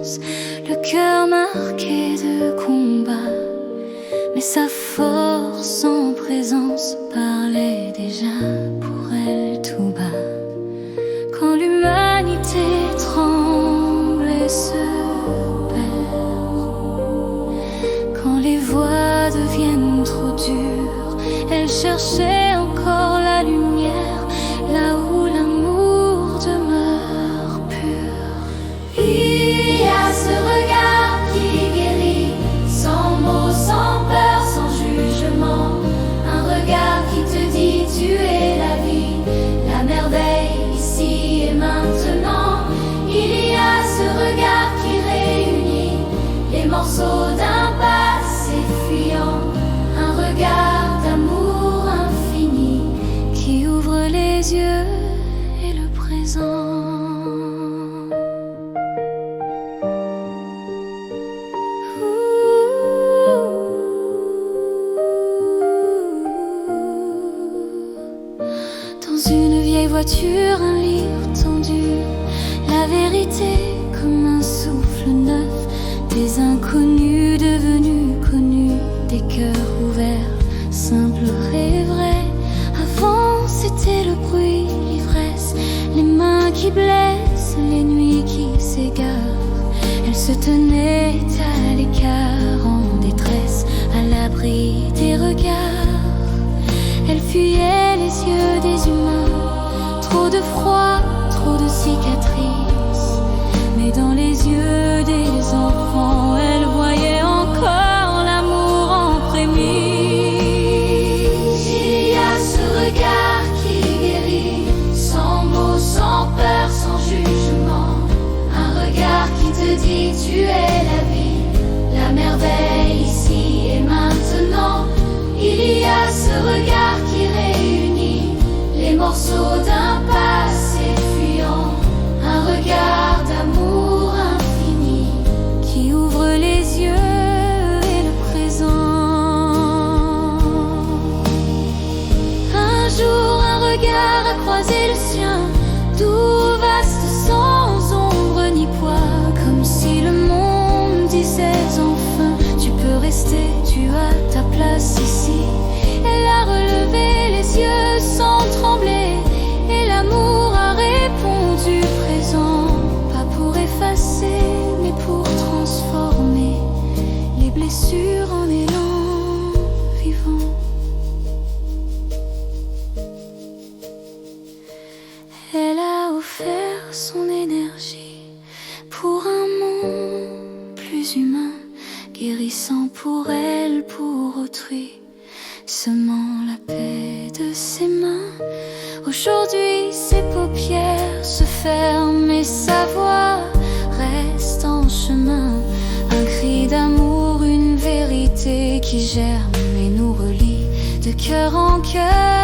rose, le cœur marqué de combats. Mais sa force en présence parlait déjà pour elle tout bas. Quand l'humanité tremble et se perd, quand les voies deviennent trop dures, elle cherchait encore la lumière, là où l'amour demeure pur. Il y a ce regard qui guérit, sans mots, sans peur, sans jugement. Un regard qui te dit tu es la vie, la merveille ici et maintenant. Il y a ce regard qui réunit les morceaux d'un passé fuyant. Un regard d'amour infini qui ouvre les yeux et le présent. Dans une vieille voiture, un livre tendu, la vérité comme un souffle neuf, des inconnus devenus connus, des cœurs ouverts, simples et vrais. Avant c'était le bruit, l'ivresse, les mains qui blessent, les nuits qui s'égarent. Elle se tenait à l'écart, en détresse, à l'abri des regards. Elle fuyait les yeux des humains, trop de froid, trop de cicatrices. Mais dans les yeux des enfants, elle voyait encore l'amour en prémisse. Il y a ce regard qui guérit, sans mots, sans peur, sans jugement. Un regard qui te dit tu es la vie, la merveille ici et maintenant. Il y a ce regard qui réunit les morceaux d'un passé fuyant. Un regard d'amour infini qui ouvre les yeux et le présent. Un jour un regard a croisé le sien, tout vaste sans ombre ni poids, comme si le monde disait enfin tu peux rester, tu as ta place ici. Elle a relevé les yeux sans trembler, et l'amour a répondu présent. Pas pour effacer, mais pour transformer les blessures en élan vivant. Elle a offert son énergie pour un monde plus humain, guérissant pour elle, pour autrui, semant la paix de ses mains. Aujourd'hui ses paupières se ferment et sa voix reste en chemin. Un cri d'amour, une vérité qui germe et nous relie de cœur en cœur.